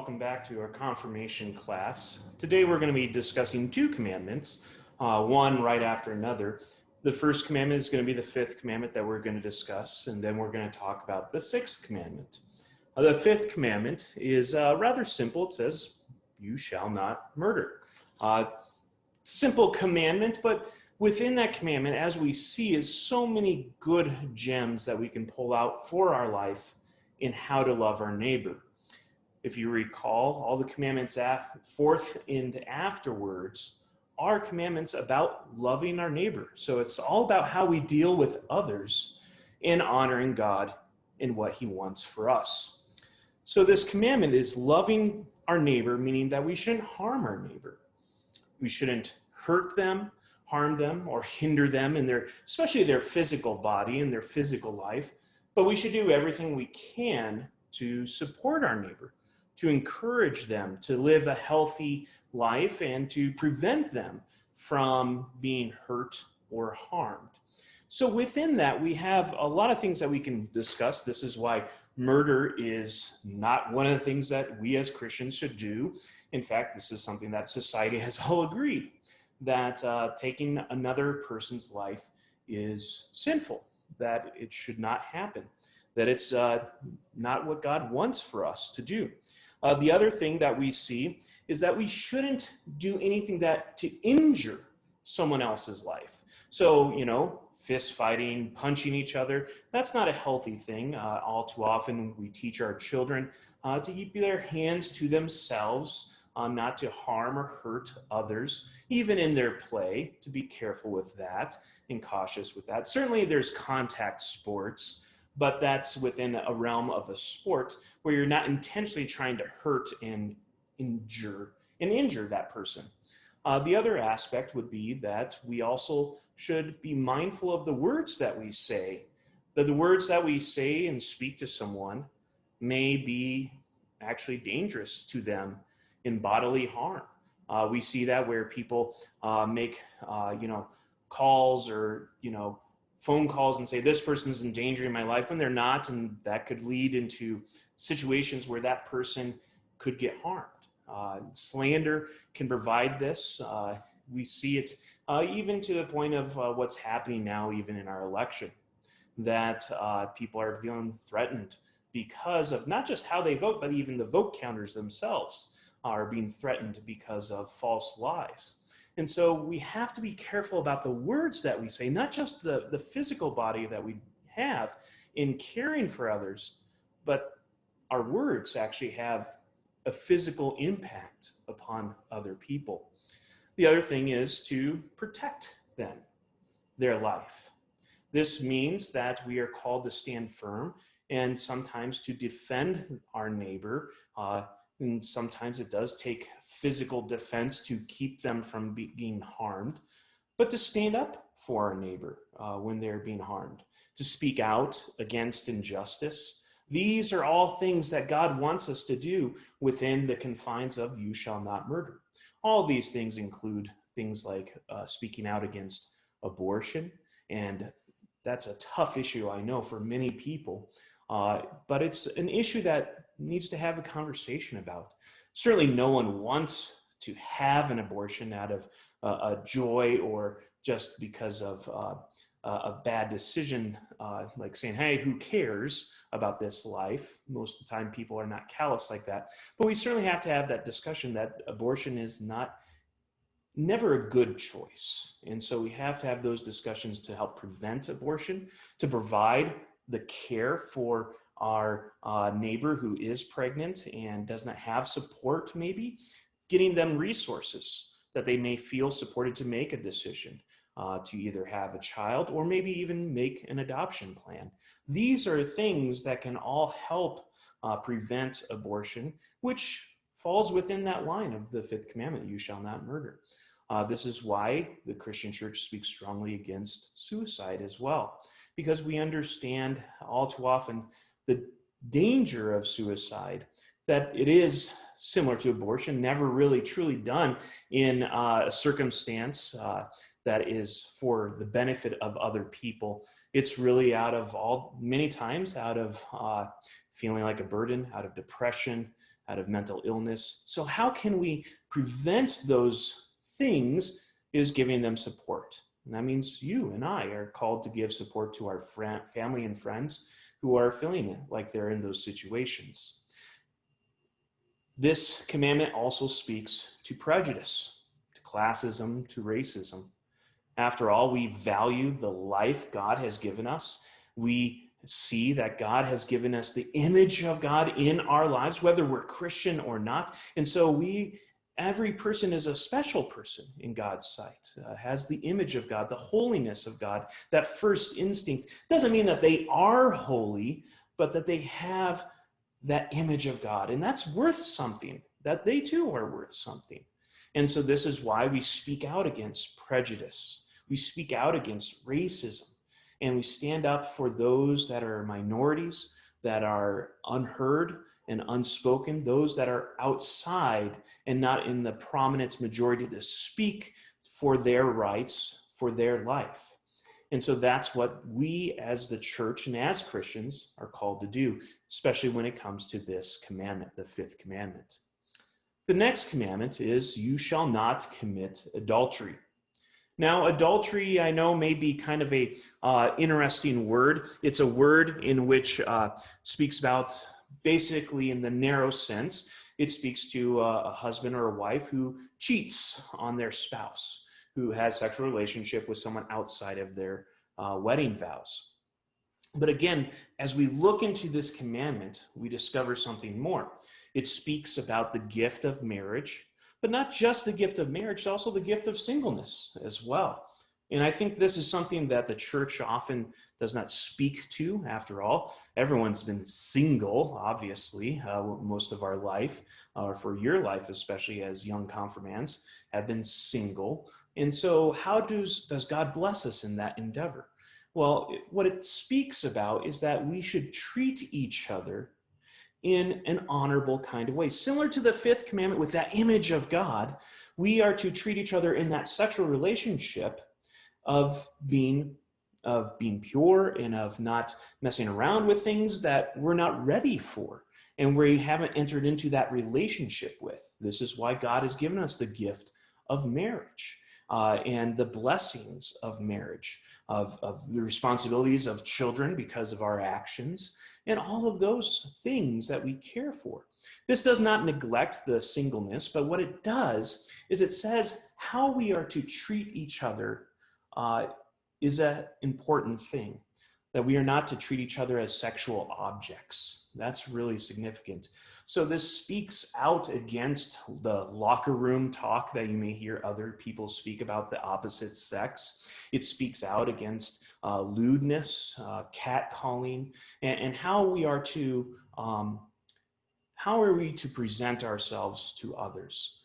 welcome back to our confirmation class. Today we're going to be discussing two commandments, one right after another. The first commandment is going to be the fifth commandment that we're going to discuss, and then we're going to talk about the sixth commandment. The fifth commandment is rather simple. It says, "You shall not murder." Simple commandment, but within that commandment, as we see, is so many good gems that we can pull out for our life in how to love our neighbor. If you recall, all the commandments forth and afterwards are commandments about loving our neighbor. So it's all about how we deal with others and honoring God in what he wants for us. So this commandment is loving our neighbor, meaning that we shouldn't harm our neighbor. We shouldn't hurt them, harm them, or hinder them in especially their physical body and their physical life. But we should do everything we can to support our neighbor, to encourage them to live a healthy life and to prevent them from being hurt or harmed. So within that, we have a lot of things that we can discuss. This is why murder is not one of the things that we as Christians should do. In fact, this is something that society has all agreed, that taking another person's life is sinful, that it should not happen, that it's not what God wants for us to do. The other thing that we see is that we shouldn't do anything to injure someone else's life. So, fist fighting, punching each other, that's not a healthy thing. All too often we teach our children to keep their hands to themselves, not to harm or hurt others, even in their play, to be careful with that and cautious with that. Certainly there's contact sports, but that's within a realm of a sport where you're not intentionally trying to hurt and injure that person. The other aspect would be that we also should be mindful of the words that we say, that the words that we say and speak to someone may be actually dangerous to them in bodily harm. We see that where people make, calls or, phone calls and say, this person's in danger in my life when they're not, and that could lead into situations where that person could get harmed. Slander can provide this. We see it even to the point of what's happening now, even in our election, that people are feeling threatened because of not just how they vote, but even the vote counters themselves are being threatened because of false lies. And so we have to be careful about the words that we say, not just the physical body that we have in caring for others, but our words actually have a physical impact upon other people. The other thing is to protect them, their life. This means that we are called to stand firm and sometimes to defend our neighbor. And sometimes it does take physical defense to keep them from being harmed, but to stand up for our neighbor when they're being harmed, to speak out against injustice. These are all things that God wants us to do within the confines of "you shall not murder." All these things include things like speaking out against abortion, and that's a tough issue, I know, for many people, but it's an issue that needs to have a conversation about. Certainly no one wants to have an abortion out of a joy or just because of a bad decision, like saying, hey, who cares about this life? Most of the time people are not callous like that. But we certainly have to have that discussion that abortion is never a good choice. And so we have to have those discussions to help prevent abortion, to provide the care for our neighbor who is pregnant and does not have support, maybe getting them resources that they may feel supported to make a decision to either have a child or maybe even make an adoption plan. These are things that can all help prevent abortion, which falls within that line of the fifth commandment, "You shall not murder." This is why the Christian church speaks strongly against suicide as well, because we understand all too often the danger of suicide, that it is similar to abortion, never really truly done in a circumstance that is for the benefit of other people. It's really many times out of feeling like a burden, out of depression, out of mental illness. So how can we prevent those things is giving them support. And that means you and I are called to give support to our family and friends who are feeling like they're in those situations. This commandment also speaks to prejudice, to classism, to racism. After all, we value the life God has given us. We see that God has given us the image of God in our lives, whether we're Christian or not. And so every person is a special person in God's sight, has the image of God, the holiness of God. That first instinct doesn't mean that they are holy, but that they have that image of God. And that's worth something, that they too are worth something. And so this is why we speak out against prejudice. We speak out against racism, and we stand up for those that are minorities, that are unheard and unspoken, those that are outside and not in the prominent majority to speak for their rights, for their life. And so that's what we as the church and as Christians are called to do, especially when it comes to this commandment, the fifth commandment. The next commandment is, you shall not commit adultery. Now, adultery, I know, may be kind of a interesting word. It's a word in which speaks about, basically in the narrow sense, it speaks to a husband or a wife who cheats on their spouse, who has sexual relationship with someone outside of their wedding vows. But again, as we look into this commandment, we discover something more. It speaks about the gift of marriage, but not just the gift of marriage, also the gift of singleness as well. And I think this is something that the church often does not speak to. After all, everyone's been single, obviously, most of our life, or for your life, especially as young confirmands, have been single. And so how does God bless us in that endeavor? Well, what it speaks about is that we should treat each other in an honorable kind of way. Similar to the fifth commandment with that image of God, we are to treat each other in that sexual relationship of being pure and of not messing around with things that we're not ready for and we haven't entered into that relationship with. This is why God has given us the gift of marriage and the blessings of marriage, of the responsibilities of children because of our actions, and all of those things that we care for. This does not neglect the singleness, but what it does is it says how we are to treat each other is an important thing, that we are not to treat each other as sexual objects. That's really significant. So this speaks out against the locker room talk that you may hear other people speak about the opposite sex. It speaks out against lewdness, catcalling, and how are we to present ourselves to others.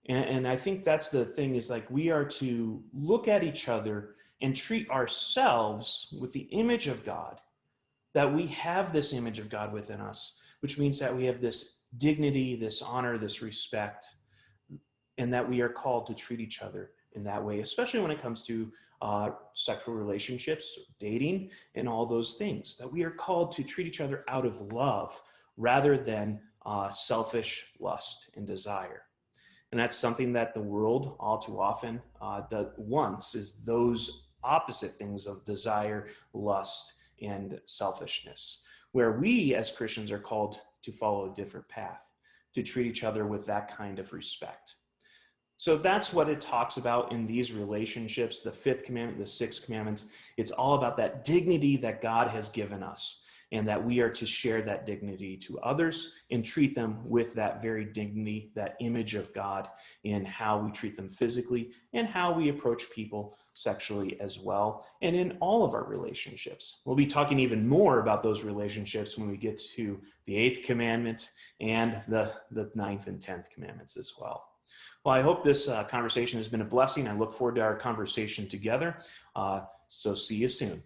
And I think that's the thing, is like we are to look at each other and treat ourselves with the image of God, that we have this image of God within us, which means that we have this dignity, this honor, this respect, and that we are called to treat each other in that way, especially when it comes to sexual relationships, dating, and all those things, that we are called to treat each other out of love rather than selfish lust and desire. And that's something that the world all too often wants, is those opposite things of desire, lust, and selfishness, where we as Christians are called to follow a different path, to treat each other with that kind of respect. So that's what it talks about in these relationships, the fifth commandment, the sixth commandment. It's all about that dignity that God has given us, and that we are to share that dignity to others and treat them with that very dignity, that image of God, in how we treat them physically and how we approach people sexually as well, and in all of our relationships. We'll be talking even more about those relationships when we get to the eighth commandment and the ninth and 10th commandments as well. Well, I hope this conversation has been a blessing. I look forward to our conversation together. So see you soon.